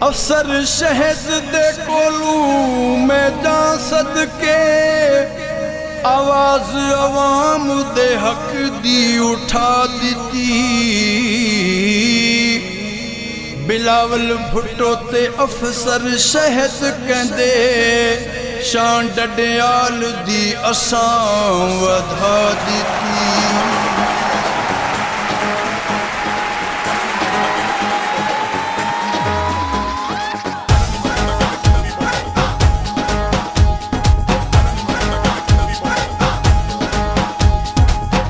अफसर शहज दे कोलू मैं जा सदके आवाज अवाम दे हक दी उठा दी। बिलावल भुट्टो ते अफसर शहद कहंदे शान डडियाल दी असां वधा दी।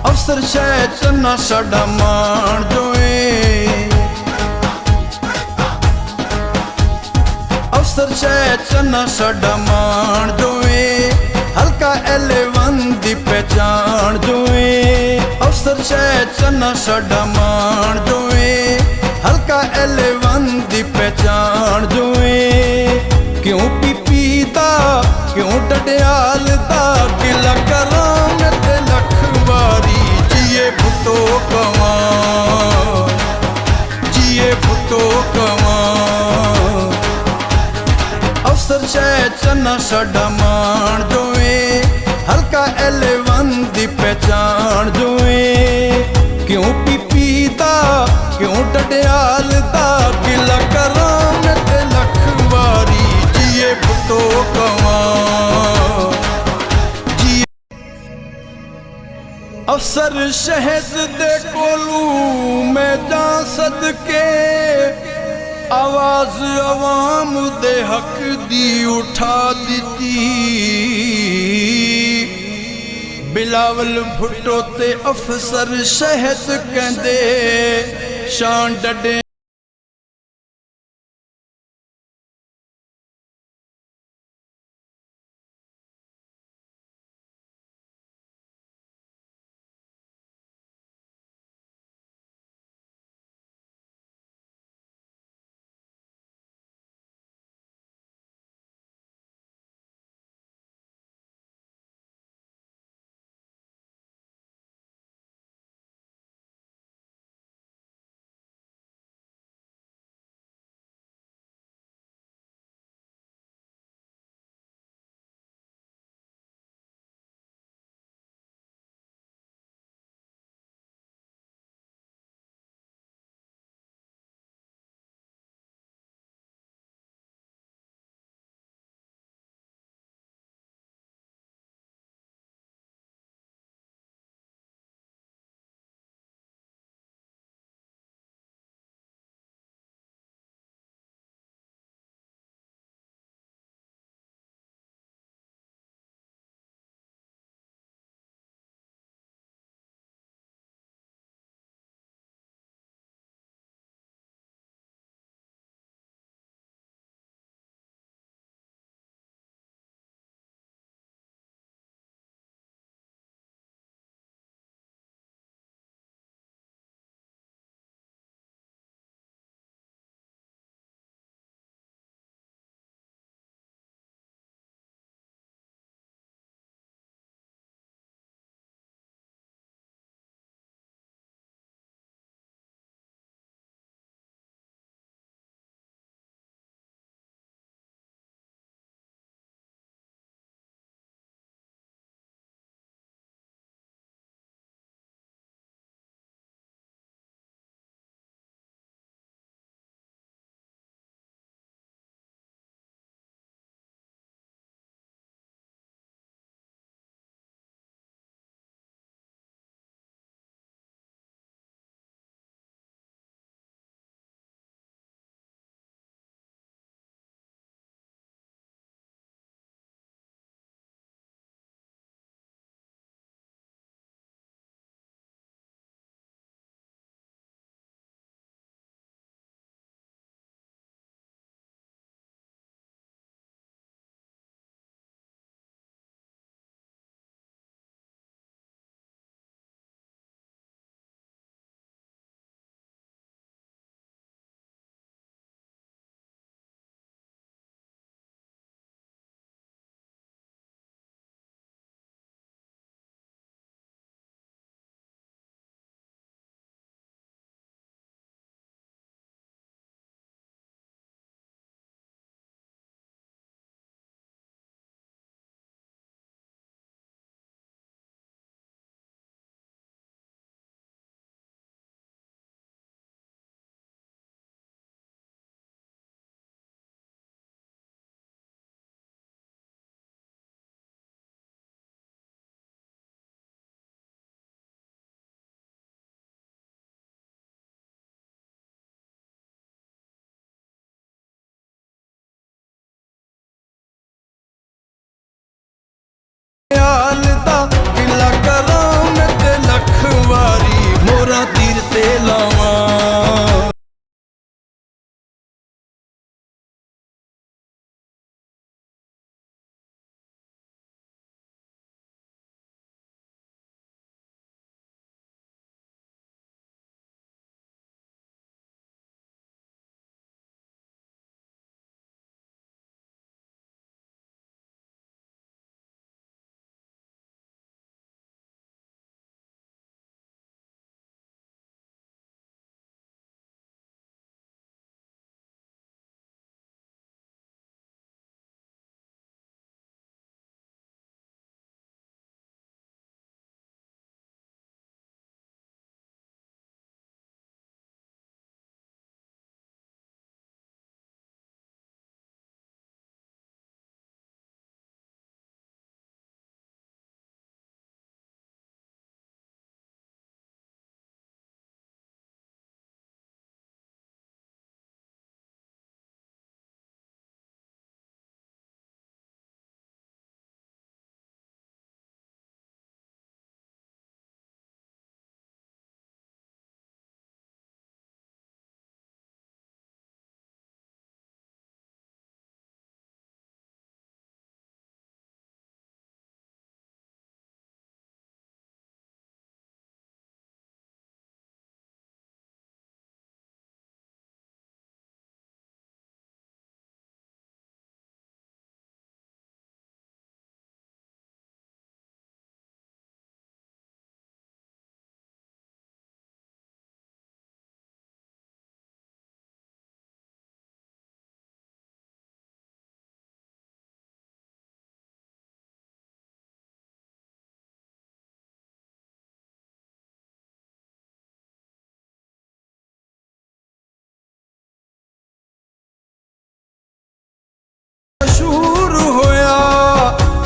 अफसर शह चन्ना साडा मान जोए, अफसर शह चन्ना साडा मान जोए, हल्का एलेवन दी पहचान जोए। अफसर शह चन्ना साडा मान जोए, हल्का एलेवन दी पहचान जोए। क्यों पीपी दा क्यों डडियाल दा गिला करां मैं ते लख वारी जिए भुट्टो कवां, जिए भुट्टो कवां। अफसर शह चन्ना साडा मान जोए, हल्का एलेवन दी पहचान जोए। क्यों पीपी दा क्यों डडियाल दा गिला करां मैं ते लख वारी जिए भुट्टो कवां। अफसर शहद दे कोलू मैं जा सदके आवाज अवाम दे हक दी उठा दी। बिलावल भुट्टो ते अफसर शहद कहंदे शान डडे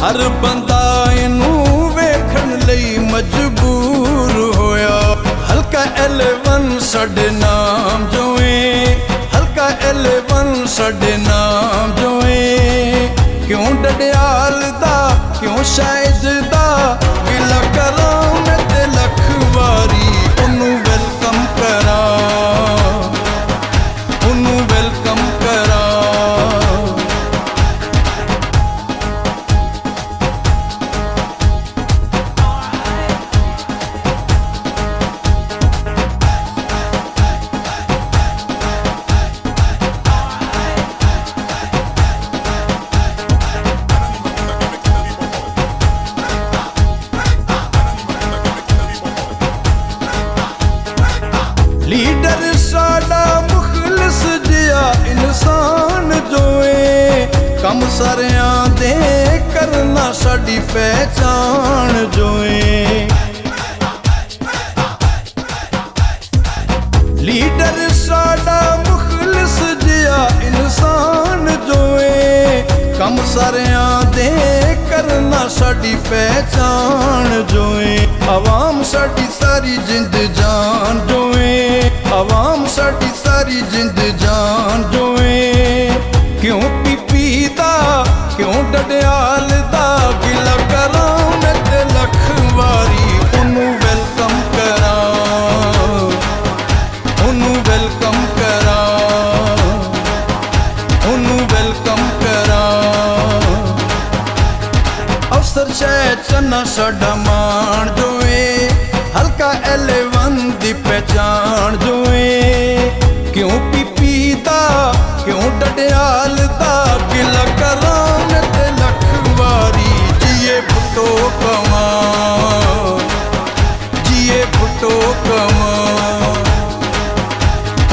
हर बंदा इनू वेखण लई मजबूर होया। हल्का एलेवन साडे नाम जोए, हल्का एलेवन साडे नाम जोए। क्यों डडियाल दा क्यों शायद दा गिला करां मैं ते लख वारी ओनू वेलकम करां, ओनू वेलकम करां। लीडर साडा मुखलिस जिया इंसान जोए। कम सारियां दे करना साडी पहचान जोए। लीडर साडा मुखलिस जिया इंसान जोए। कम सारियां दे करना साडी पहचान जोए। आवाम साडी सारी जिंद जान जोए, आवाम साडी सारी जिंद जान जोए। क्यों पीपी दा क्यों डडियाल दा गिला करां मैं ते लख वारी ओनू वेलकम करां, ओनू वेलकम करां, ओनू वेलकम करां। अफसर शह चन्ना साडा मान जोए। हल्का एलेवन दी पहचान जोए। क्यों पीपी दा क्यों डडियाल दा गिला करां मैं ते लख वारी। जिए भुट्टो कमां, जिए भुट्टो कमां,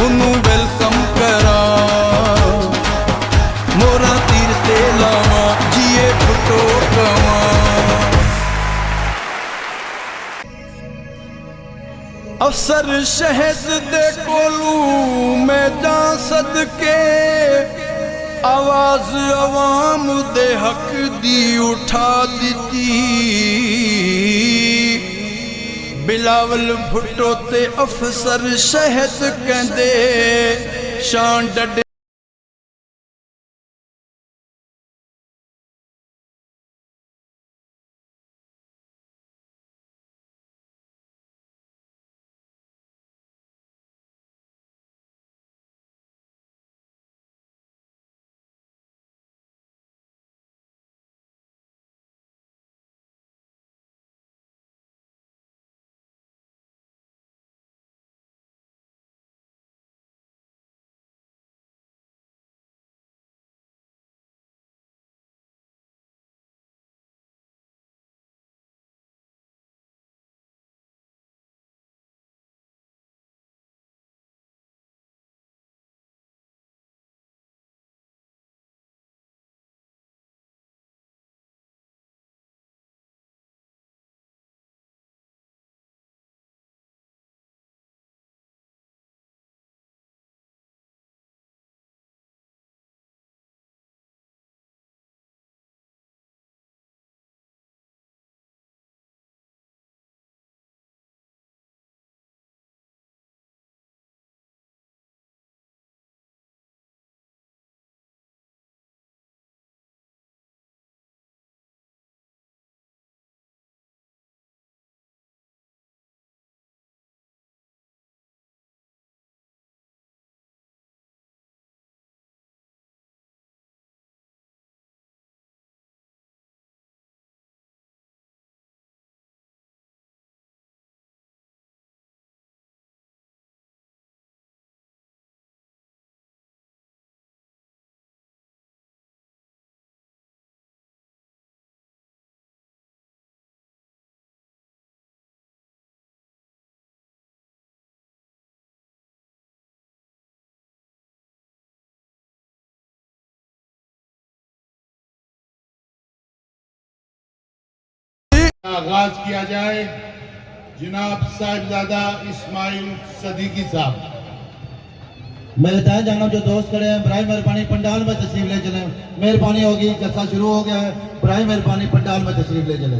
ओनू वेलकम करां। मोरा तीर ते लावां जिए भुट्टो कमां। अफसर शहद दे कोलू मैं जा सदके। आवाज अवाम दे हक दी उठा दिती। बिलावल भुट्टो ते अफसर शहद कहंदे शान डडे। आगाज किया जाए। जनाब साहिबजादा इस्माइल सदीकी साहब। मेरे दाएं जानब जो दोस्त खड़े हैं बराए मेहरबानी पंडाल में तशरीफ ले चलें। मेहरबानी होगी, जलसा शुरू हो गया है, बराए मेहरबानी पंडाल में तशरीफ ले चलें।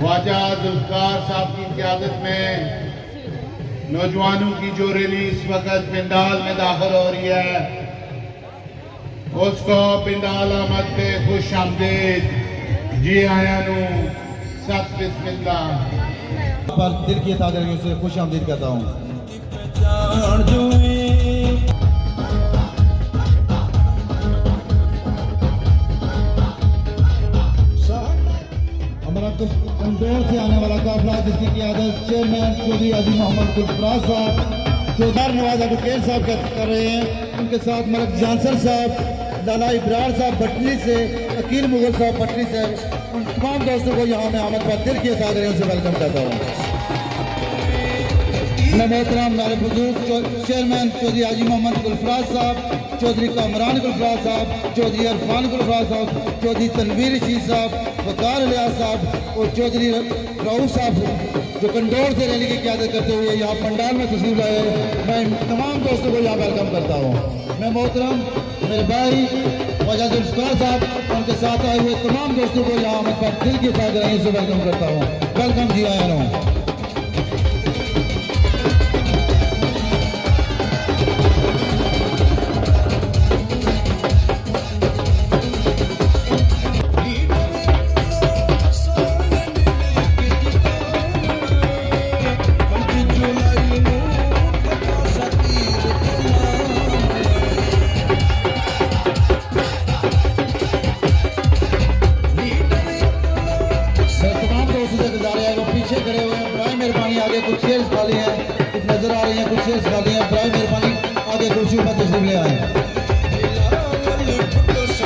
ख्वाजा जुल्फकार साहब की क़यादत में नौजवानों की जो रैली इस वक्त पिंडाल में दाखिल हो रही है, उसको पिंडाल आमद पे खुश आमदीद जी आया नू सब बिस्मिल्लाह। पर दिल की ताकत से खुश आमदीद कहता हूँ। पहचान जुए हमारा कंदौर से आने वाला काफिला जिसकी क़यादत चेयरमैन चौधरी अजीम मोहम्मद गुलफराज साहब, चौधार नवाज एडवोकेट साहब कर रहे हैं। उनके साथ मलक जानसर साहब, लाला इब्रार साहब भटनी से, अकील मुगल साहब भटनी से, उन तमाम दोस्तों को यहाँ मैं आमद पर दिल के साथ से वेलकम करता हूँ। मैं मोहतरम मेरे बुजुर्ग चेयरमैन चौधरी हाजी मोहम्मद गुलफराज साहब, चौधरी कामरान गुलफराज साहब, चौधरी इरफान गुलफराज साहब, चौधरी तनवीर रशीद साहब, वकार लियाज साहब और चौधरी राउफ साहब जो कंदौर से रैली की क़यादत करते हुए यहाँ पंडाल में तशरीफ लाए, मैं तमाम दोस्तों को यहाँ वेलकम करता हूँ। मैं मोहतरम मेरे भाई ख्वाजा जुल्फकार साहब उनके साथ आए हुए तमाम दोस्तों को यहाँ मैं दिल की ताकत से वेलकम करता हूँ। वेलकम जी आया हूँ। आगे कुछ चेयर्स खाली हैं, कुछ नजर आ रही हैं, कुछ चेयर्स खाली हैं, बराए मेहरबानी आगे कुर्सी पर तशरीफ ले आए।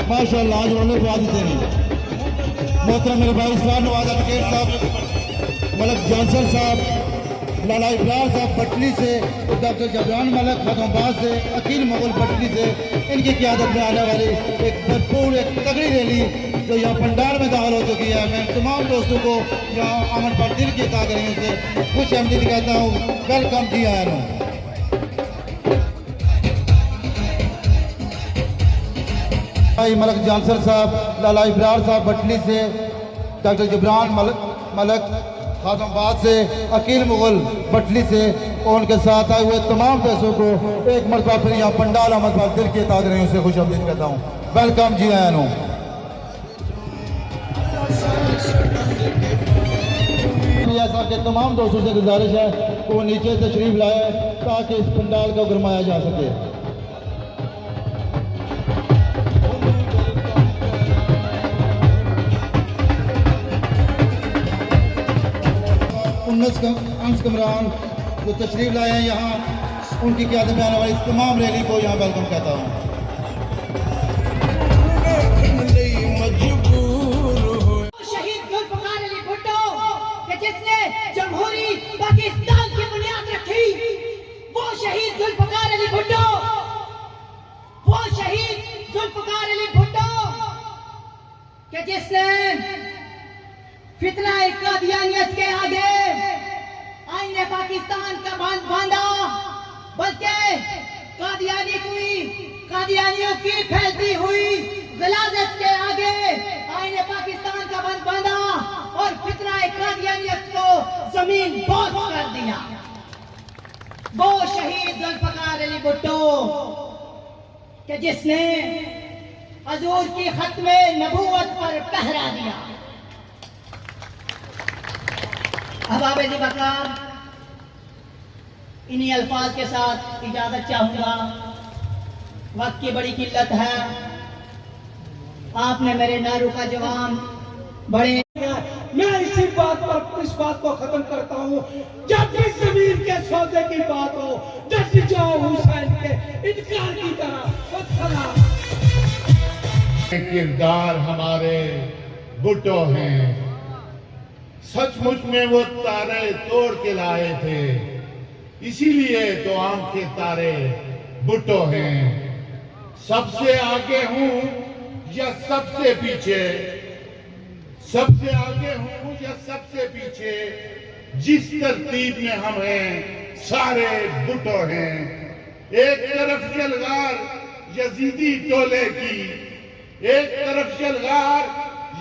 माशाअल्लाह आज उन्होंने बात देनी। मोहतरम मेरे भाई इस्लाम नवाज एडवोकेट साहब, मलक जानसर साहब, लाला इब्रार साहब भटनी से, डॉक्टर जबरान मलक खतमबाद से, अकील मुगल भटनी से, इनकी क़यादत में आने वाली एक भरपूर एक तगड़ी रैली जो यहाँ पंडाल में दाखिल हो चुकी है। मैं तमाम दोस्तों को यहाँ अमन पर दिल की ताकत से खुश आमदीद कहता हूँ। वेलकम जी आया हूँ। भाई मलक जानसर साहब, लाला इब्रार साहब भटनी से, डॉक्टर जबरान मलक खातमबाद से, अकील मुगल भटनी से और उनके साथ आए हुए तमाम दोस्तों को एक मरतबा फिर यहाँ पंडाल अमन पर दिल की ताकत से खुश आमदीद कहता हूँ। वेलकम जी आया हूँ। साहब के तमाम दोस्तों से गुजारिश है कि वो नीचे तशरीफ लाए ताकि इस पंडाल को गरमाया जा सके। अंस कमरान जो तशरीफ लाए हैं यहाँ, उनकी क़यादत में आने वाली तमाम रैली को यहाँ वेलकम कहता हूँ। जिसने जमहूरी पाकिस्तान की बुनियाद रखी, वो शहीद जुल्फकार अली भुट्टो, वो शहीद जुल्फकार अली भुट्टो कि जिसने फितना कादियानियत के आगे आईने पाकिस्तान का बांध बांधा, बल्कि कादियानियों की फैलती हुई गलाजत के आगे आईने पाकिस्तान का बांध बांधा और और फितना कादियानियत को जमीन बोस कर दिया। वो शहीद जुल्फकार अली भुट्टो कि जिसने हजूर की खत्मे नबूवत पर पहरा दिया। अहबाब जी बकार, इन्हीं अल्फाज के साथ इजाजत चाहूंगा। वक्त की बड़ी किल्लत है, आपने मेरे नारू का जवान बड़े। मैं इस बात को खत्म करता हूँ, जब भी जमीन के सौदे की बात हो डट जाओ हुसैन के इनकार की तरह। किरदार हमारे भुट्टो हैं, सचमुच में वो तारे तोड़ के लाए थे, इसीलिए तो आम के तारे भुट्टो हैं। सबसे आगे हूं या सबसे पीछे, सबसे आगे हूं या सबसे पीछे, जिस तरतीब में हम हैं सारे भुट्टो हैं। एक तरफ जलगार यजीदी टोले की, एक तरफ जलगार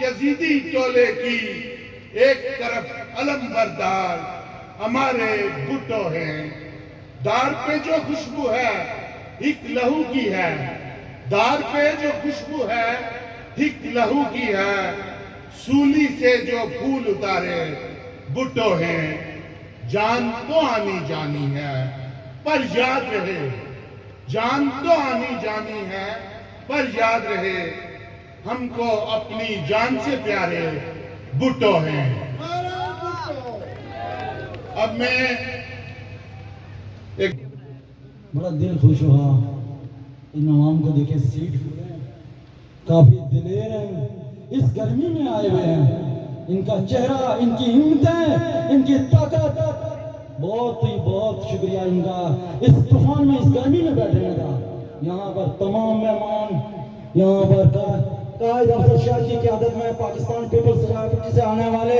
यजीदी टोले की, एक तरफ अलम बरदार हमारे भुट्टो हैं। दार पे जो खुशबू है हिक लहू की है, दार पे जो खुशबू है हिक लहू की है, सूली से जो फूल उतारे भुट्टो हैं। जान तो आनी जानी है पर याद रहे, जान तो आनी जानी है पर याद रहे, हमको अपनी जान से प्यारे भुट्टो हैं। अब मैं एक बड़ा दिल खुश हुआ इन आवाम को देखे, सीट काफी दिलेर हैं, इस गर्मी में आए हुए हैं। इनका चेहरा, इनकी हिम्मतें, इनकी ताकत, बहुत शुक्रिया इनका इस तूफान में, इस गर्मी में बैठने का। यहाँ पर तमाम मेहमान, यहाँ पर कायद अफसर शाह की क़यादत में पाकिस्तान पीपल्स पार्टी से आने वाले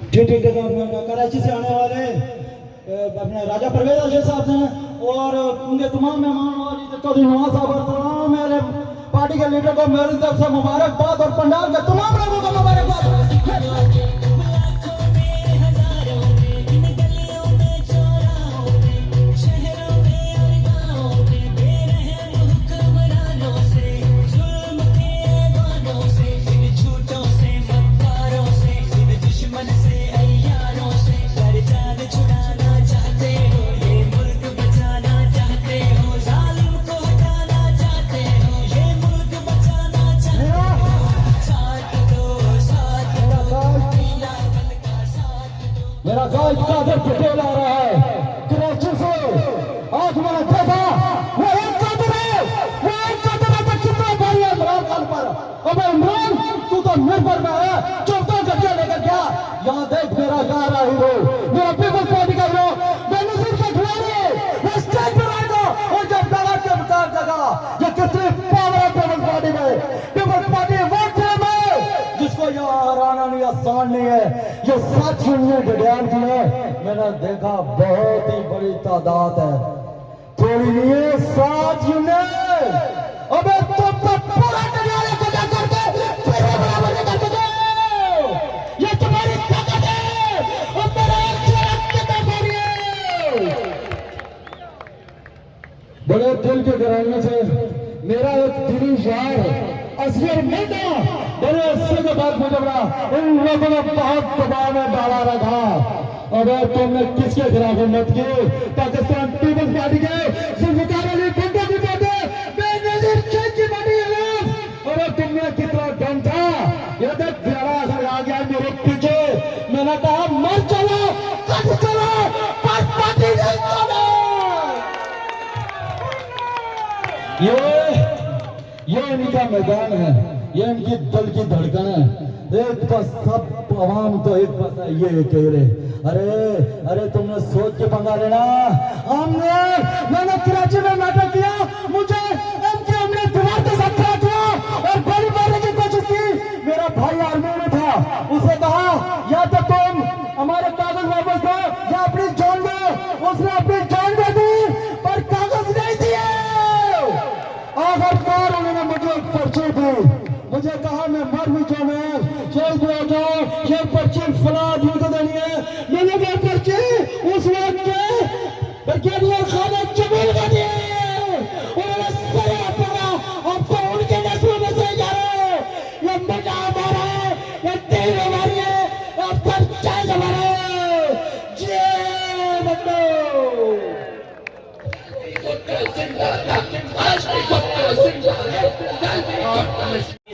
कराची से आने वाले अपने राजा परवेज अशर साहब हैं और उनके तमाम मेहमान और चौधरी नवाज साहब और तमाम मेरे पार्टी के लीडर को मेरी तरफ से मुबारकबाद और पंडाल के तमाम लोगों को मुबारकबाद। मेरा गाइड कादर पटेल आ रहा है कराची से। आज मैंने देखा वो एक कादर है, वो एक कादर है, तो कितना भारी है इमरान खान पर। अबे इमरान, तू तो निर्भर में है, 14 घंटे लेकर गया। यहाँ देख मेरा गा रहा हीरो, मेरा पीपल्स पार्टी का हीरो बेनजीर के खिलाड़ी, वो स्टेज पर आएगा और जब लगा के उतार देगा। ये कितनी पावर है पीपल्स पार्टी में। पीपल्स पार्टी वो टीम है जिसको यहाँ हराना नहीं आसान नहीं है। ये 7 यूनियन डडियाल की है, मैंने देखा बहुत ही बड़ी तादाद है, थोड़ी नहीं है, 7 यूनियन। अबे तुम तो पूरा डडियाल को जाकर के फिर बराबर नहीं कर सके, ये तुम्हारी ताकत है और मेरा बड़े दिल के घराने से मेरा एक दिली यार असगर मेहता बड़े अरसे के बाद मुझे बड़ा इन लोगों ने बहुत दबाव में डाला रखा। अगर तुमने किसके खिलाफ हिम्मत की, पाकिस्तान पीपल्स पार्टी के जुल्फकार अली भुट्टो की बातें, बेनजीर शेख की बातें खिलाफ। अगर तुमने कितना दम था, ये देख प्यारा अगर आ गया मेरे पीछे, मैंने कहा मर चलो, कट चलो, पार्टी नहीं चलो। ये इनका मैदान है, ये इनकी दिल की धड़कन है। एक बस सब आवाम तो एक बस ये कह रहे, अरे तुमने सोच के पंगा लेना। मैंने कराची में नाटक किया, मुझे हमने दीवार के साथ खड़ा किया और गोली मारने की कोशिश की। मेरा भाई आर्मी में था, उसे कहा या तो तुम हमारे कागज वापस दो या अपनी जान दो। उसने अपनी जान दे दी पर कागज नहीं दिए। आखिरकार उन्होंने मुझे एक पर्ची दी, मुझे कहा ये पर्चे फला दी को देनी है। मैंने वो पर्चे उस वक्त के ब्रिगेडियर खालिद जमील को दिए। उन्होंने सर अपना अब तो उनके नस्लों में से जा रहे हैं। ये मजा हमारा है, ये तेल हमारी है, अब तक चाय हमारा है। जय बंदो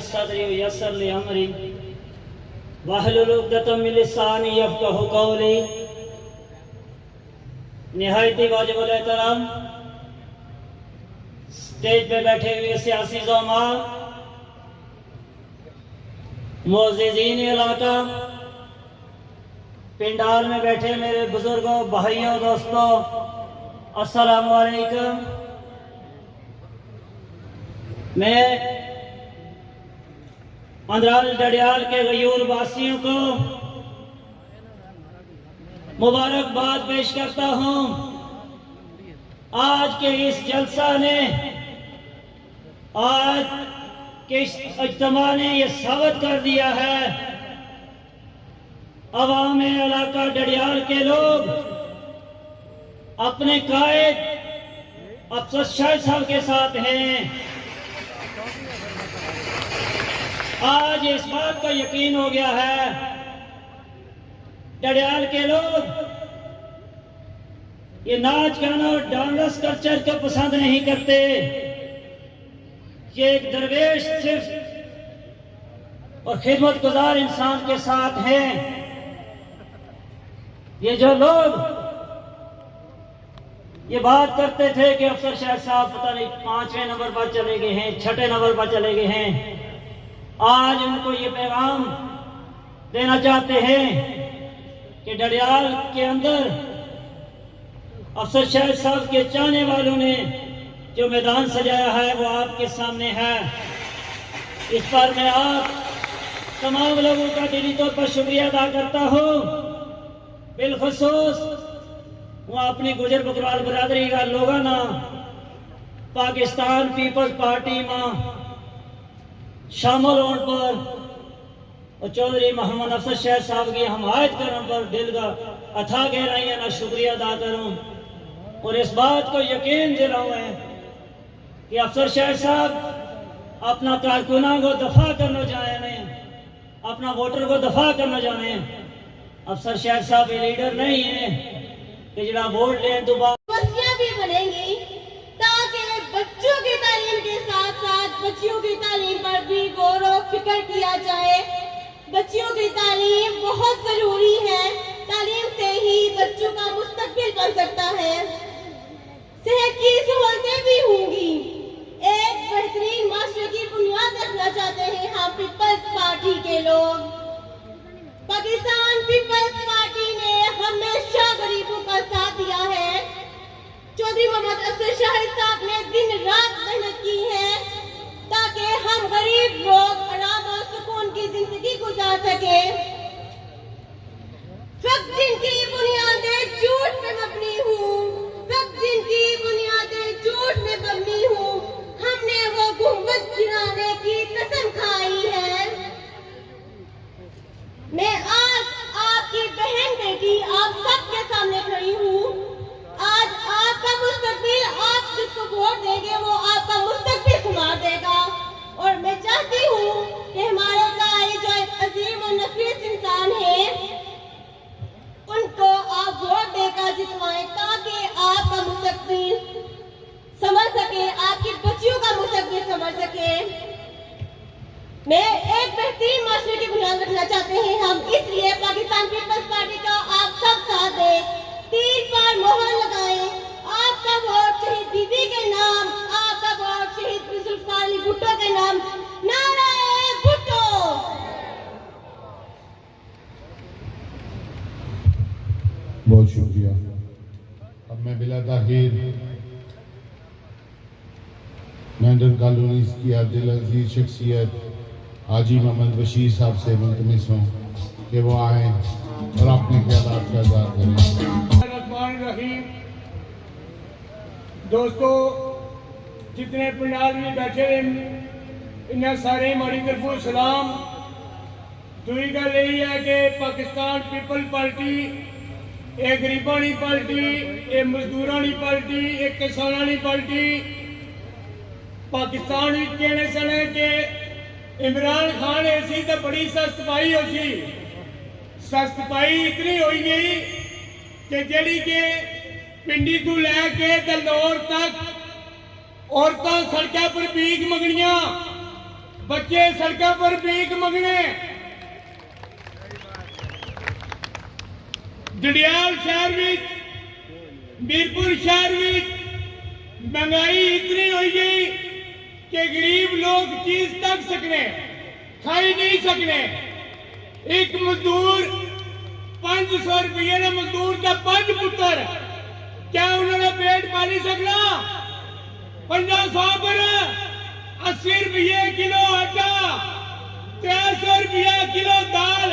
सदरी यस्सर ली अमरी वहलुल उक़दतम मिन लिसानी यफ़क़हू क़ौली। निहायती वाजिबुल एहतराम स्टेज पे बैठे हुए सियासी ज़ोमा, मुअज़्ज़िज़ीन इलाका, पिंडाल में बैठे मेरे बुजुर्गों, भाइयों, दोस्तों, अस्सलामु अलैकुम। मैं अंदराल डडियाल के गयूर वासियों को मुबारकबाद पेश करता हूं। आज के इस जलसा ने, आज के इस इज्तिमा ने यह साबित कर दिया है, अवाम इलाका डडियाल के लोग अपने कायद अफसर शाह साहब के साथ हैं। आज इस बात का यकीन हो गया है, डडियाल के लोग ये नाच गाना और डांस कल्चर को पसंद नहीं करते। ये एक दरवेश सिर्फ और खिदमतगुजार इंसान के साथ हैं। ये जो लोग ये बात करते थे कि अफसर शाह साहब पता नहीं 5वें नंबर पर चले गए हैं, 6ठे नंबर पर चले गए हैं, आज उनको ये पैगाम देना चाहते हैं कि डडियाल के अंदर अफसर शाह साहब के चाहने वालों ने जो मैदान सजाया है वो आपके सामने है। इस पर मैं आप तमाम लोगों का दिली तौर पर शुक्रिया अदा करता हूँ। बिलखुसूस वो अपनी गुजर बकरवाल बरादरी का लोगों ना पाकिस्तान पीपल्स पार्टी में शामिल होने पर और चौधरी मोहम्मद अफसर शाह साहब की हमायत करने पर दिल का अथा गहराइयां ना शुक्रिया अदा करूं और इस बात को यकीन दिलाऊं है कि अफसर शाह साहब अपना कारकुना को दफा करना चाहे नहीं, अपना वोटर को दफा करना चाहे। अफसर शाह साहब ये लीडर नहीं है कि जरा वोट ले दोबारा भी बनेंगी ताकि बच्चों की तालीम के साथ साथ बच्चियों की तालीम पर भी गौर और फिक्र किया जाए। बच्चियों की तालीम बहुत जरूरी है, तालीम से ही बच्चों का मुस्तकबिल बन सकता है, सेहत की सहूलतें भी होंगी। एक बेहतरीन माशरे की बुनियाद रखना चाहते हैं हम पीपल्स पार्टी के लोग। पाकिस्तान पीपल्स पार्टी ने हमेशा गरीबों का साथ दिया है। चौधरी मोहम्मद अफसर शाह साहब ने दिन रात मेहनत की है ताकि हम गरीब लोग आराम और सुकून की जिंदगी गुजार सके। सब जिनकी बुनियादें झूठ पे मबनी हूँ, सब जिनकी बुनियादें झूठ में मबनी हूँ, हमने वो गुम्बद गिराने की कसम खाई है। मैं आज आपकी बहन बेटी आप सबके सामने खड़ी हूँ। आज आपका मुस्तकबिल, आप जिसको वोट देंगे वो आपका मुस्तकबिल संवार देगा और मैं चाहती हूँ कि हमारे गाय जो एक अजीम और नफीस इंसान है उनको आप वोट देकर जितवाएं ताकि आपका मुस्तकबिल समझ सके, आपकी बच्चियों का मुस्तकबिल समझ सके। मैं एक बेहतरीन माशरे की बुनियाद रखना चाहते हैं हम, इसलिए पाकिस्तान पीपल्स पार्टी का आप सब साथ दें, 3 बार मोहर लगाएं। आपका वोट शहीद बीबी के नाम, आपका वोट शहीद जुल्फिकार अली भुट्टो के नाम। नारे भुट्टो। बहुत शुक्रिया। अब मैं बिला ताखीर मेंढर कॉलोनी की दिल अजीज शख्सियत हाजी मोहम्मद बशीर साहब से मुल्तमिस हूँ कि वो आए और अपने ख्यालात का इज़हार करें। रहीम दोस्तों, जितने पंडाल में बैठे हैं इन्हें सारे हमारी तरफों सलाम। दूई गल यही है कि पाकिस्तान पीपल पार्टी ये गरीबों की पार्टी, ये मजदूरों की पार्टी, ये किसानों की पार्टी। पाकिस्तान में कहने सने कि इमरान खान ऐसी तो बड़ी सख्त पाई हो सी, सख्त पाई इतनी हो गई कि जड़ी के पिंडी तू लैके ते लाहौर तक औरतां सड़कों पर भीख मंगनियां, बच्चे सड़कों पर भीख मंगने। जड़ियाल शहर में, मीरपुर शहर में महंगाई इतनी हो गई कि गरीब लोग चीज तक सकने खाई नहीं सकने। एक मजदूर 500 रुपये ने मजदूर का 5 पुत्र, क्या उन्होंने पेट पाली सकना? 500 पर 80 रुपये किलो आटा, 300 रुपये किलो दाल।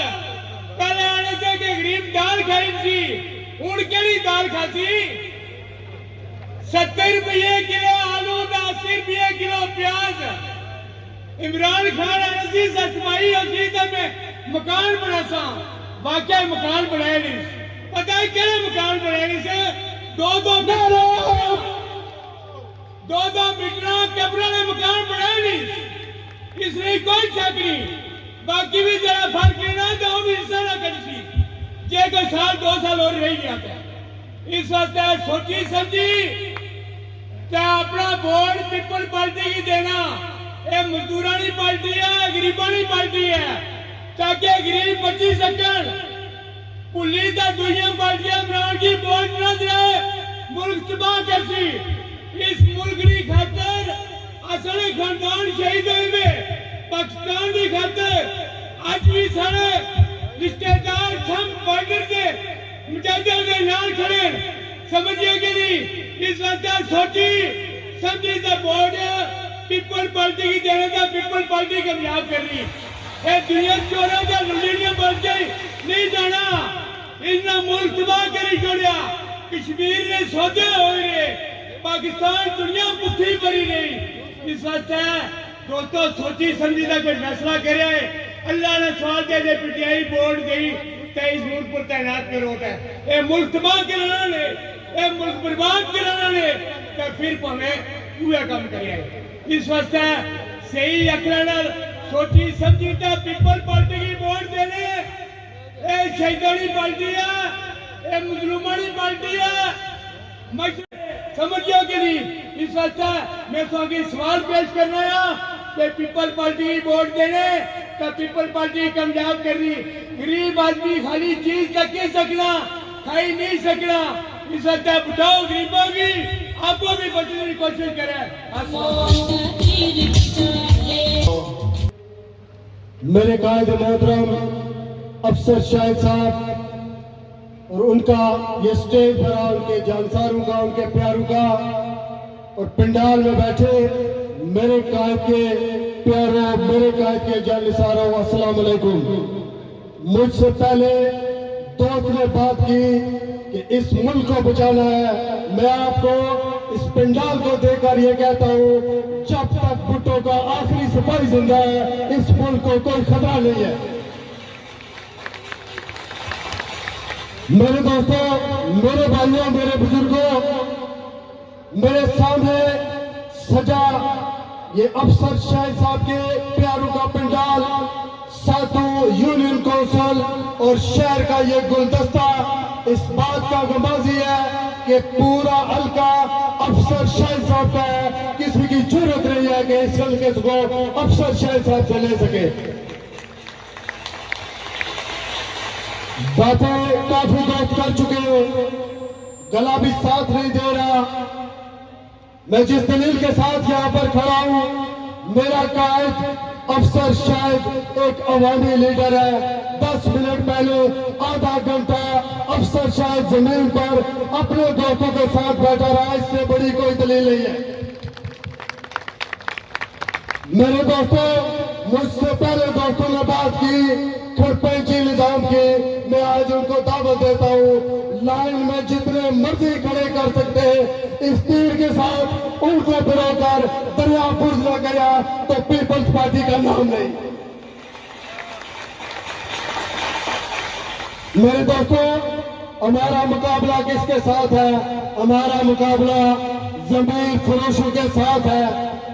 पहले आने से कि गरीब दाल खाई थी, हूं केड़ी दाल खाती? 70 रुपये किलो आलू, 80 रुपये किलो प्याज। इमरान खान ऐसी सचमाई होती तो मैं मकान बना सा, वाकई मकान बनाए नहीं। पता है केड़े मकान बनाए नहीं से? दो मीटर कब्र ने मकान बनाए नहीं, इसलिए कोई शक नहीं। बाकी भी जरा फर्क ना तो भी हिस्सा ना कर सी, जे कोई साल 2 साल और रह गया था। इस वास्ते सोची समझी क्या अपना वोट पीपल पार्टी की देना। ये मजदूरों की पार्टी है, गरीबों की पार्टी है, ताकि गरीब बची सकन। पुलिस का दुनिया पार्टियां बनाने की वोट न दे, मुल्क तबाह कर सी। इस मुल्क की खातर असली खानदान शहीद हुए, पाकिस्तान की खातर आज भी सारे रिश्तेदार सब बॉर्डर से मुजाहिदों के नाल खड़े, समझिए कि नहीं। इस वास्ते सोची समझी तो वोट पीपल पार्टी की देने का पीपल पार्टी कामयाब कर रही। ये दुनिया चोरों का लुटेरिया पार्टी नहीं जाना, इतना मुल्क तबाह कर छोड़ा। कश्मीर ने सौदे हो रहे, पाकिस्तान दुनिया भुखी भरी नहीं। इस वास्ते दोस्तों सोची समझी का कोई फैसला करे। अल्लाह ने सवाल दे दे पीटीआई बोर्ड गई तो इस मुल्क पर तैनात करो है। ये मुल्क तबाह कराना ने, ये मुल्क बर्बाद कराना ने, तो फिर भावे पूरा काम करे। इस वास्ते सही अकल सोची समझी तो पीपल पार्टी की वोट देने। ये शहीदों की पार्टी है, ये मुजलूमों की पार्टी है, समझियो कि नहीं। इस वास्ते मैं तो आगे सवाल पेश करना है कि पीपल पार्टी की वोट देने तो पीपल पार्टी कामयाब कर रही। गरीब आदमी खाली चीज तक नहीं सकना, खाई नहीं सकना। इस वास्ते बचाओ गरीबों की, आपको भी बचने की कोशिश करें। मेरे कायद मोहतरम अफसर शाहिद साहब और उनका ये स्टेज भरा, उनके जानसारों का, उनके प्यारों का, और पंडाल में बैठे मेरे कायद के प्यारों, मेरे कायद के जानसारों, अस्सलाम वालेकुम। मुझसे पहले दोस्त ने बात की कि इस मुल्क को बचाना है। मैं आपको इस पंडाल को देखकर ये कहता हूँ, जब तक भुट्टो का आखिरी सिपाही जिंदा है, इस मुल्क को कोई खतरा नहीं है। मेरे दोस्तों, मेरे भाइयों, मेरे बुजुर्गों, मेरे सामने सजा ये अफसर शाहिद साहब के प्यारों का पंडाल, सातों यूनियन कौंसिल और शहर का ये गुलदस्ता इस बात का गवाही है कि पूरा हल्का अफसर शाहिद साहब का है। किसी की जरूरत नहीं है कि इस हल्के को अफसर शाहिद साहब से ले सके। बातें काफी दोस्त कर चुके हो, गला भी साथ नहीं दे रहा। मैं जिस दलील के साथ यहाँ पर खड़ा हूँ, मेरा कायद अफसर शाहिद एक अवामी लीडर है। 10 मिनट पहले आधा घंटा अफसर शाहिद जमीन पर अपने दोस्तों के साथ बैठा रहा, इससे बड़ी कोई दलील नहीं है। मेरे दोस्तों, मुझसे पहले दोस्तों ने बात की खड़पेंची निजाम की। मैं आज उनको दावत देता हूँ, लाइन में जितने मर्जी खड़े कर सकते हैं, इस तीर के साथ उनको भिड़ोकर दरिया बुझ न गया तो पीपल्स पार्टी का नाम नहीं। मेरे दोस्तों, हमारा मुकाबला किसके साथ है? हमारा मुकाबला जमीर फरोशों के साथ है।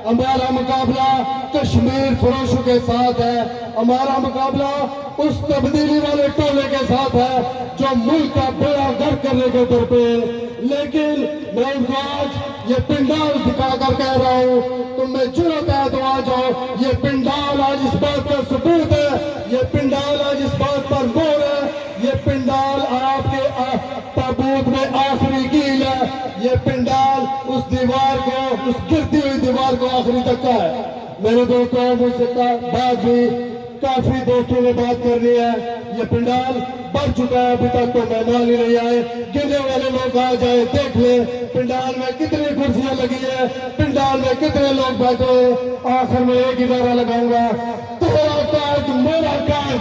हमारा मुकाबला कश्मीर फरोशों के साथ है। हमारा मुकाबला उस तब्दीली वाले टोले के साथ है जो मुल्क का बेड़ा गर्क करने के तौर पे। लेकिन मैं उनको आज ये पिंडाल दिखा कर कह रहा हूँ, तुम में जुर्रत है तो आ जाओ। ये पिंडाल आज इस बात का सबूत है, ये पिंडाल आज इस बात पर मोहर है। ये पिंडाल आपके ताबूत में आखिरी कील है। ये पिंडाल उस दीवार को, उस गिरती हुई दीवार को आखिरी तक का है। मेरे दोस्तों, मुझसे बात भी काफी दोस्तों ने बात करनी है। ये पिंडाल बढ़ चुका है, अभी तक तो मेहमान ही नहीं आए। गिरने वाले लोग आ जाए, देख ले पिंडाल में कितनी कुर्सियां लगी है, पिंडाल में कितने लोग बैठे हैं। आखिर में एक ही नारा लगाऊंगा, तेरा काज मेरा काज,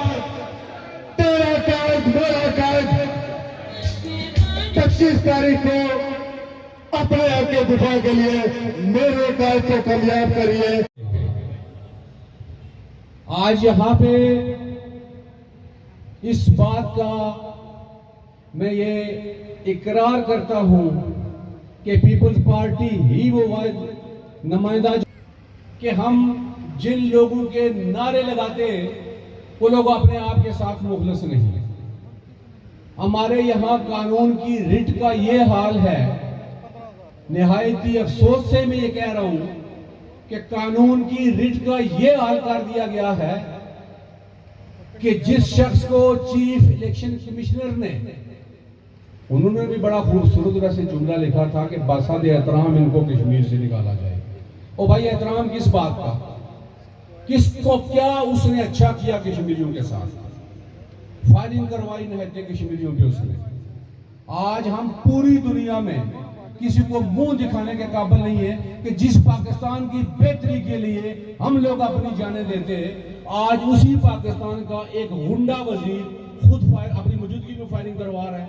तेरा काज मेरा काज। 25 तारीख को अपने आप के दिफा के लिए मेरे काज को कामयाब करिए। आज यहाँ पे इस बात का मैं ये इकरार करता हूँ कि पीपल्स पार्टी ही वो नुमाइंदा कि हम जिन लोगों के नारे लगाते वो लोग अपने आप के साथ मुखलिस नहीं है। हमारे यहाँ कानून की रिट का ये हाल है, निहायती अफसोस से मैं ये कह रहा हूँ कि कानून की रिट का ये हाल कर दिया गया है कि जिस शख्स को चीफ इलेक्शन कमिश्नर ने, उन्होंने भी बड़ा खूबसूरत वैसे जुमला लिखा था कि बासाद एहतराम इनको कश्मीर से निकाला जाए। ओ भाई, एहतराम किस बात का? किसको क्या उसने अच्छा किया कश्मीरियों के साथ? फायरिंग करवाई नहते कश्मीरियों के उसने। आज हम पूरी दुनिया में किसी को मुंह दिखाने के काबिल नहीं है कि जिस पाकिस्तान की बेहतरी के लिए हम लोग अपनी जानें देते, आज उसी पाकिस्तान का एक गुंडा वजीर खुद अपनी मौजूदगी में फायरिंग करवा रहा है।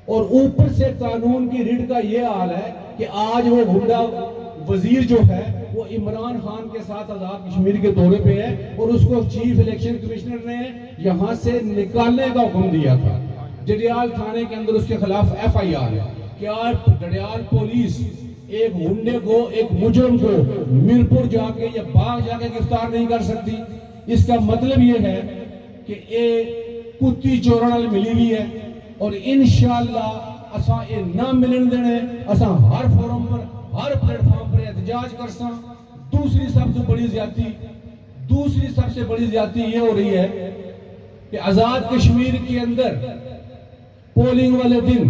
और ऊपर से कानून की रिट का ये हाल है कि आज वो गुंडा वजीर जो है वो इमरान खान के साथ आजाद कश्मीर के दौरे पे है और उसको चीफ इलेक्शन कमिश्नर ने यहां से निकालने का हुक्म दिया था। डडियाल थाने के अंदर उसके खिलाफ FIR है कि आज डडियाल पुलिस एक गुंडे को, एक मुजरिम को मीरपुर जाके या बाग जाके गिरफ्तार नहीं कर सकती। इसका मतलब ये है कि ये कुत्ती चोरण वाली मिली हुई है और इंशाअल्लाह असा ये ना मिलन देने, असा हर फोरम पर, हर प्लेटफॉर्म पर एहतजाज करसा। दूसरी सबसे बड़ी ज्यादती ये हो रही है कि आजाद कश्मीर के अंदर पोलिंग वाले दिन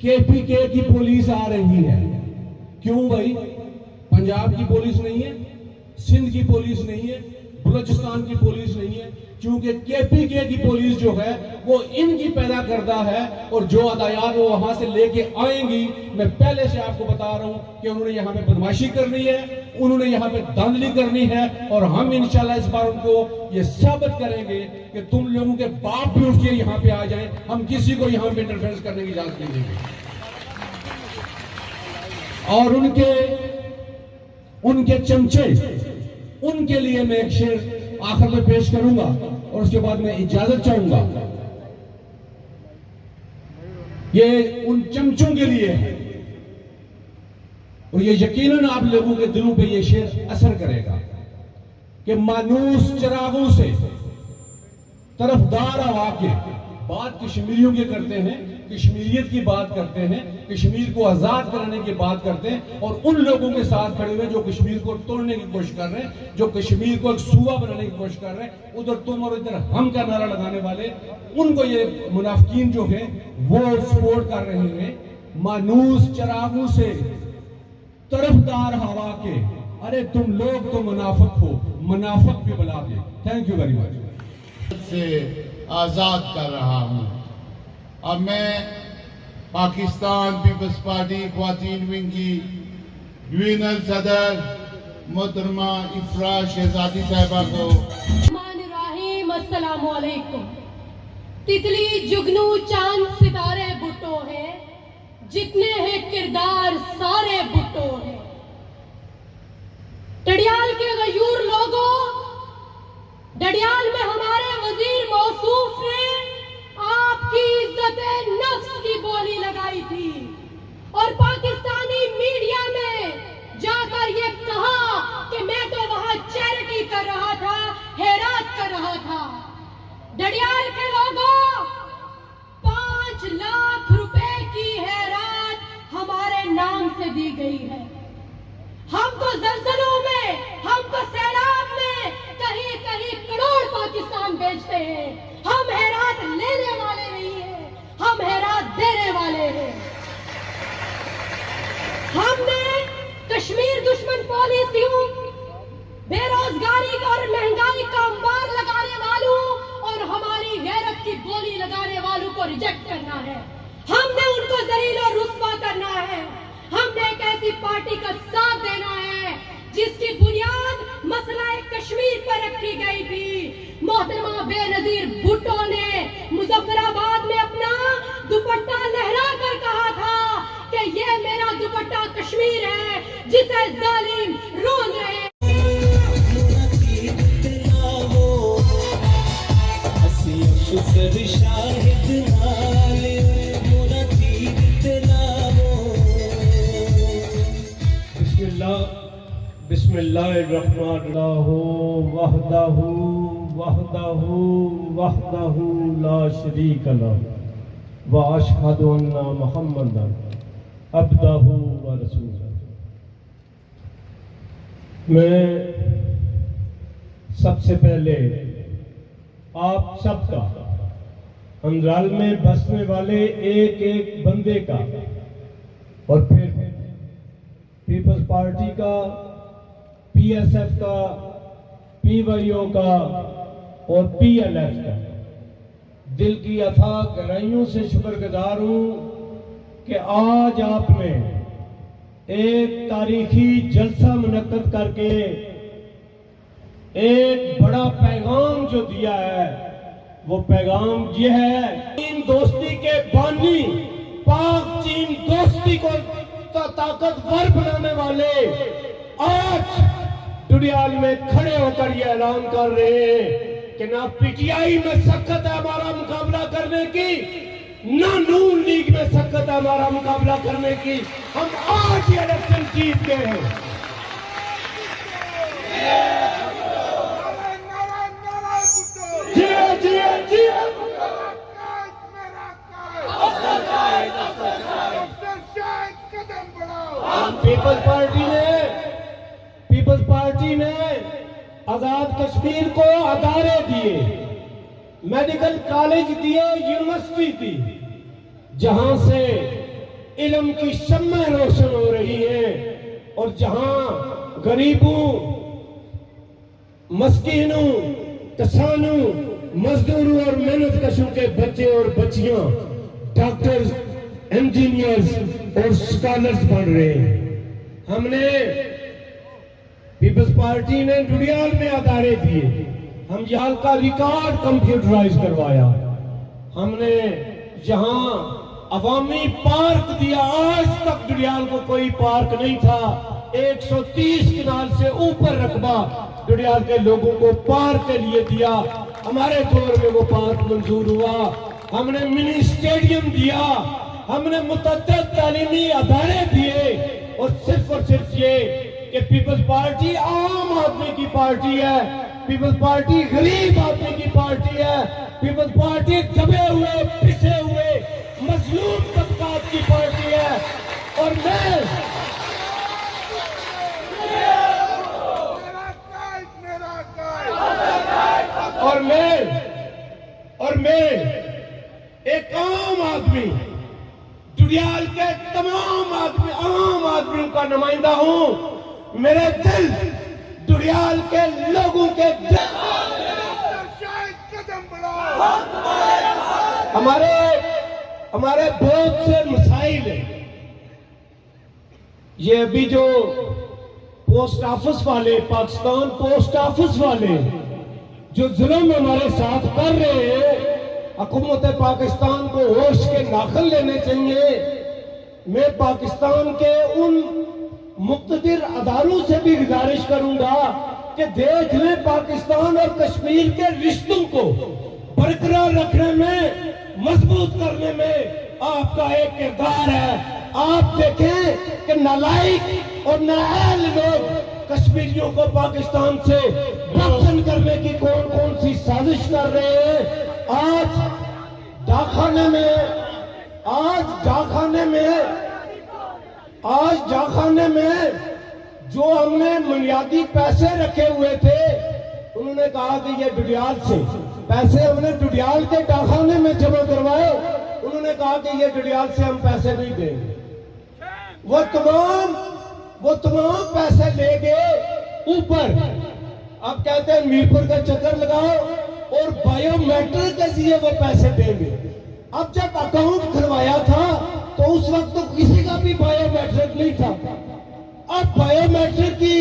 KPK की पुलिस आ रही है। क्यों भाई? पंजाब की पुलिस नहीं है, सिंध की पुलिस नहीं है, बलूचिस्तान की पुलिस नहीं है, क्योंकि KPK की पुलिस जो है वो इनकी पैदा करता है और जो अदायात वो वहां से लेके आएंगी। मैं पहले से आपको बता रहा हूं कि उन्होंने यहाँ पे बदमाशी करनी है, उन्होंने यहाँ पे धांधली करनी है और हम इंशाल्लाह इस बार उनको ये साबित करेंगे कि तुम लोगों के बाप भी उठ के यहाँ पे आ जाए, हम किसी को यहाँ पे इंटरफेरेंस करने की इजाजत नहीं देंगे। और उनके चमचे, उनके लिए मैं एक शेर आखिर में पेश करूंगा और उसके बाद मैं इजाजत चाहूंगा। ये उन चमचों के लिए है और ये यकीनन आप लोगों के दिलों पे ये शेर असर करेगा कि मानूस चिरागों से तरफदार हवा के बात कश्मीरियों की करते हैं, कश्मीरियत की बात करते हैं, कश्मीर को आजाद कराने की बात करते हैं और उन लोगों के साथ खड़े हुए जो कश्मीर को तोड़ने की कोशिश कर रहे हैं, जो कश्मीर को एक सूबा बनाने की कोशिश कर रहे हैं, उधर तुम और इधर हम का नारा लगाने वाले, उनको ये मुनाफिकीन जो है वो सपोर्ट कर रहे हैं। मानूस चिरागों से तरफदार हवा के, अरे तुम लोग तो मुनाफिक हो, मुनाफिक भी बुला के। Thank you very much. से आजाद कर रहा हूं। अब मैं पाकिस्तान पीपल्स पार्टी ख्वातीन विंग की डिवीजनल सदर मोहतरमा इफ्रा शहजादी साहिबा को अस्सलाम वालेकुम। तितली जुगनू चांद सितारे भुट्टो हैं, जितने हैं किरदार सारे भुट्टो हैं। डडियाल के गयूर लोगों, डडियाल में हमारे वजीर मौसूफ ने पॉलिसियों, बेरोजगारी और महंगाई का अंबार लगाने वालों और हमारी गैरत की गोली लगाने वालों को रिजेक्ट करना है। हमने उनको जलील और रुस्वा करना है। हमने एक ऐसी पार्टी का साथ देना है जिसकी बुनियाद मसला कश्मीर पर रखी गई थी। मोहतरमा बेनजीर भुट्टो ने मुजफ्फराबाद में अपना दुपट्टा लहरा कर कहा था कि ये मेरा दुपट्टा कश्मीर है जिसे जालिम रोन रहे हैं। बिस्मिल्लाहिर्रहमानिर्रहीम वहदहु वहदहु वहदहु ला शरीक लहु व अशहदु अन्ना मुहम्मदन अब्दहु व रसूलुहु। मैं सबसे पहले आप सबका अंद्राल में बसने वाले एक एक बंदे का और फिर पीपल्स पार्टी का, पीएसएफ का, पीवाईओ का और पीएलएफ का दिल की अथाह गहराइयों से शुक्रगुजार हूं कि आज आपने एक तारीखी जलसा मुनक्कद करके एक बड़ा पैगाम जो दिया है, वो पैगाम ये है, चीन दोस्ती के बानी, पाक चीन दोस्ती को ताकतवर बनाने वाले आज डुडियाल में खड़े होकर ये ऐलान कर रहे हैं कि ना पीटीआई में सख्त है हमारा मुकाबला करने की, ना नून लीग में सख्त है हमारा मुकाबला करने की। हम आज ये इलेक्शन जीत गए हैं। पीपल्स पार्टी ने आजाद कश्मीर को अदारे दिए, मेडिकल कॉलेज दिए, यूनिवर्सिटी दी, जहां से इल्म की शम्में रोशन हो रही है और जहां गरीबों, मस्कीनों, किसानों, मजदूरों और मेहनत कशों के बच्चे और बच्चियां डॉक्टर्स, इंजीनियर्स और स्कॉलर्स बन रहे हैं। हमने पीपल्स पार्टी ने डुडियाल में अदारे दिए, हम यहाँ का रिकॉर्ड कंप्यूटराइज करवाया, हमने यहाँ अवामी पार्क दिया। आज तक डुडियाल को कोई पार्क नहीं था। 130 कनाल से ऊपर रकबा डुडियाल के लोगों को पार्क के लिए दिया। हमारे दौर में वो पार्क मंजूर हुआ। हमने मिनी स्टेडियम दिया, हमने मुतअद्दिद तालीमी अदारे दिए और सिर्फ ये कि पीपल्स पार्टी आम आदमी की पार्टी है, पीपल्स पार्टी गरीब आदमी की पार्टी है, पीपल्स पार्टी दबे हुए, पिसे हुए, मजलूम तबकात की पार्टी है। और मैं एक आम आदमी, डुडियाल के तमाम आम आदमियों का नुमाइंदा हूं। मेरे दिल डुडियाल के लोगों के हमारे बहुत से मसाइल हैं। ये अभी जो पोस्ट ऑफिस वाले, पाकिस्तान पोस्ट ऑफिस वाले जो जुल्म हमारे साथ कर रहे हैं, हुकूमत पाकिस्तान को होश के नाखन लेने चाहिए। मैं पाकिस्तान के उन मुक़्तदिर अदारों से भी गुजारिश करूंगा कि देश में पाकिस्तान और कश्मीर के रिश्तों को बरकरार रखने में, मजबूत करने में आपका एक किरदार है। आप देखें कि नालायक और नाअहल लोग कश्मीरियों को पाकिस्तान से बख्शन करने की कौन कौन सी साजिश कर रहे हैं। आज डाकखाने में जो हमने बुनियादी पैसे रखे हुए थे, उन्होंने कहा कि ये डुडियाल से पैसे हमने डुडियाल के डाकखाने में जमा करवाए। उन्होंने कहा कि ये डुडियाल से हम पैसे नहीं देंगे। वो तमाम वो तमाम पैसे ले गए ऊपर। अब कहते हैं मीरपुर का चक्कर लगाओ और बायोमेट्रिक के लिए वो पैसे देंगे। अब जब अकाउंट खुलवाया था तो उस वक्त तो किसी का भी बायोमेट्रिक नहीं था। अब बायोमेट्रिक की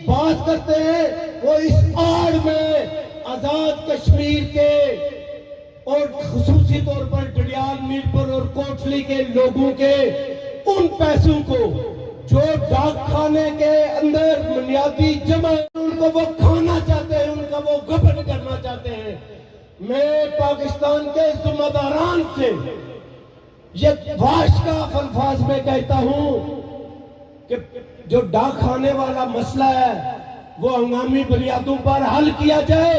बात करते हैं, वो इस आड़ में आजाद कश्मीर के और खुसूसी तौर पर डडियाल, मीरपुर और कोटली के लोगों के उन पैसों को जो डाक खाने के अंदर बुनियादी जमा उनको वो खाना चाहते हैं, उनका वो गबन करना चाहते हैं। मैं पाकिस्तान के जिम्मेदारान से ये वाशकाफ अल्फाज में कहता हूं कि जो डाक खाने वाला मसला है वो हंगामी बुनियादों पर हल किया जाए।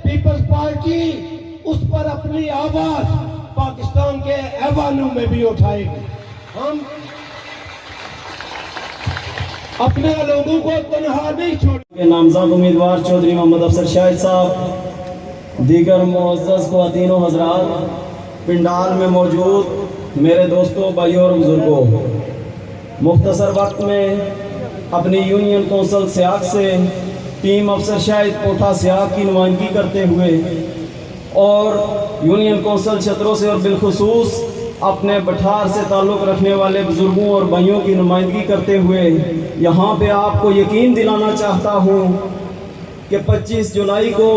पीपल्स पार्टी उस पर अपनी आवाज पाकिस्तान के ऐवानों में भी उठाएगी। हम अपने लोगों को तनहा नहीं छोड़ेंगे। नामजद उम्मीदवार चौधरी मोहम्मद अफसर शाहिद साहब, दीगर मुअज़्ज़ज़ ख़वातीन व हज़रात, पिंडाल में मौजूद मेरे दोस्तों, भाइयों और बुजुर्गों, मुख्तसर वक्त में अपनी यूनियन कौंसिल सियाक से टीम अफसर शाहिद कोठा सियाक की नुमाइंदगी करते हुए और यूनियन कौंसिल छतरों से और बिलखुसूस अपने बठार से ताल्लुक़ रखने वाले बुज़ुर्गों और भाइयों की नुमाइंदगी करते हुए यहाँ पे आपको यकीन दिलाना चाहता हूँ कि 25 जुलाई को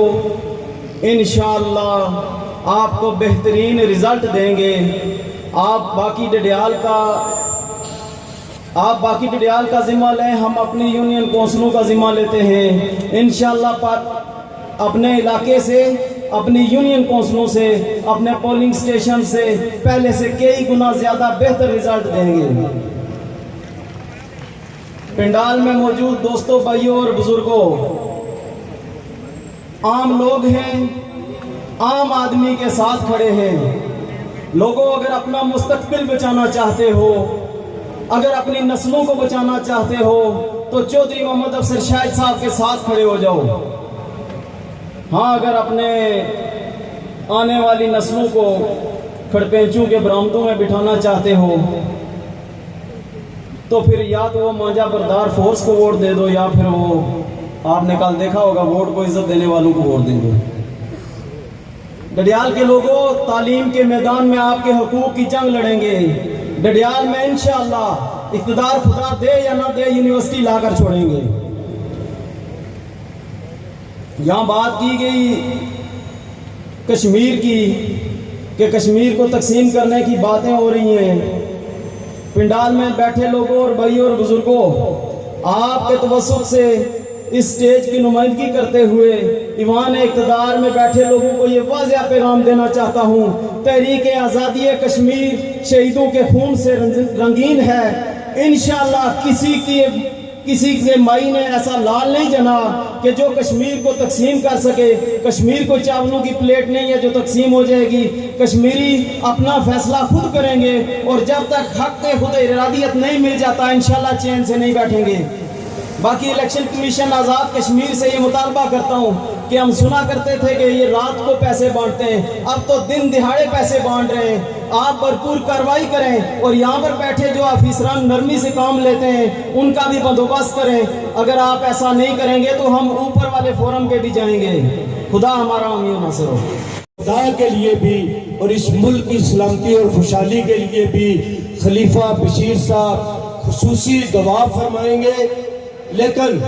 इंशाअल्लाह आपको बेहतरीन रिज़ल्ट देंगे। आप बाकी डडियाल का ज़िम्मा लें, हम अपनी यूनियन कौंसिलों का ज़िम्मा लेते हैं। इंशाअल्लाह अपने इलाके से, अपनी यूनियन कौंसिलों से, अपने पोलिंग स्टेशन से पहले से कई गुना ज़्यादा बेहतर रिज़ल्ट देंगे। पिंडाल में मौजूद दोस्तों, भाइयों और बुजुर्गों, आम लोग हैं, आम आदमी के साथ खड़े हैं। लोगों, अगर अपना मुस्तकबिल बचाना चाहते हो, अगर अपनी नस्लों को बचाना चाहते हो तो चौधरी मोहम्मद अफसर शाहिद साहब के साथ खड़े हो जाओ। हाँ, अगर अपने आने वाली नस्लों को खड़पेंचों के बरामदों में बिठाना चाहते हो तो फिर या तो वो मांझा बरदार फोर्स को वोट दे दो, या फिर वो आपने कल देखा होगा वोट को इज्जत देने वालों को वोट दे दो। डडियाल के लोगों, तालीम के मैदान में आपके हकूक की जंग लड़ेंगे। डडियाल में इंशाअल्लाह इक़्तिदार खुदा दे या ना दे, यूनिवर्सिटी लाकर छोड़ेंगे। यहाँ बात की गई कश्मीर की कि कश्मीर को तकसीम करने की बातें हो रही हैं। पिंडाल में बैठे लोगों और भाइयों और बुजुर्गों, आपके तवस्सुत से इस स्टेज की नुमाइंदगी करते हुए ईवान इक़्तिदार में बैठे लोगों को ये वाज़ेह पैगाम देना चाहता हूँ, तहरीक आज़ादी कश्मीर शहीदों के खून से रंगीन है। इंशाअल्लाह किसी के माई ने ऐसा लाल नहीं जना कि जो कश्मीर को तकसीम कर सके। कश्मीर को चावलों की प्लेट नहीं है जो तकसीम हो जाएगी। कश्मीरी अपना फैसला खुद करेंगे और जब तक हक खुद इरादियत नहीं मिल जाता इंशाअल्लाह चैन से नहीं बैठेंगे। बाकी इलेक्शन कमीशन आज़ाद कश्मीर से ये मुतालबा करता हूँ कि हम सुना करते थे कि ये रात को पैसे बांटते हैं, अब तो दिन दिहाड़े पैसे बांट रहे हैं। आप भरपूर कार्रवाई करें और यहाँ पर बैठे जो अफीसरान नरमी से काम लेते हैं उनका भी बंदोबस्त करें। अगर आप ऐसा नहीं करेंगे तो हम ऊपर वाले फोरम पे भी जाएंगे। खुदा हमारा अमीर नासिर हो। खुदा के लिए भी और इस मुल्क की सलामती और खुशहाली के लिए भी खलीफा बशीर साहब खुसूसी गवाह फरमाएंगे। लेकिन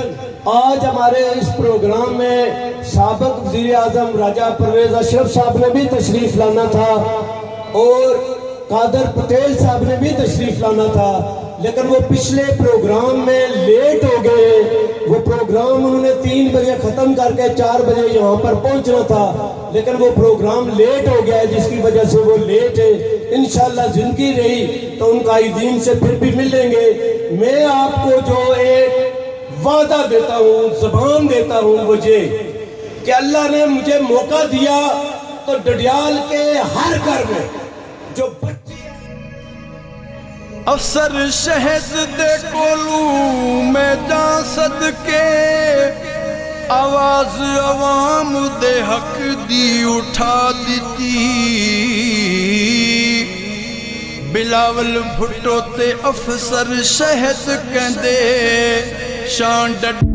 आज हमारे इस प्रोग्राम में साबिक वज़ीर आज़म राजा परवेज अशरफ साहब ने भी तशरीफ लाना था और कादर पटेल साहब ने भी तशरीफ लाना था, लेकिन वो पिछले प्रोग्राम में लेट हो गए। वो प्रोग्राम उन्होंने 3 बजे ख़त्म करके 4 बजे यहाँ पर पहुँचना था, लेकिन वो प्रोग्राम लेट हो गया जिसकी वजह से वो लेट है। इंशाअल्लाह ज़िंदगी रही तो उनका दीन से फिर भी मिलेंगे। मैं आपको जो एक वादा देता हूँ, ज़बान देता हूँ मुझे कि अल्लाह ने मुझे मौका दिया तो डडियाल के हर घर में जो बच्चे अफसर शहद दे कोलू में जा सदके आवाज अवाम दे हक दी उठा दी बिलावल भुट्टो ते अफसर शहद कहंदे शान डट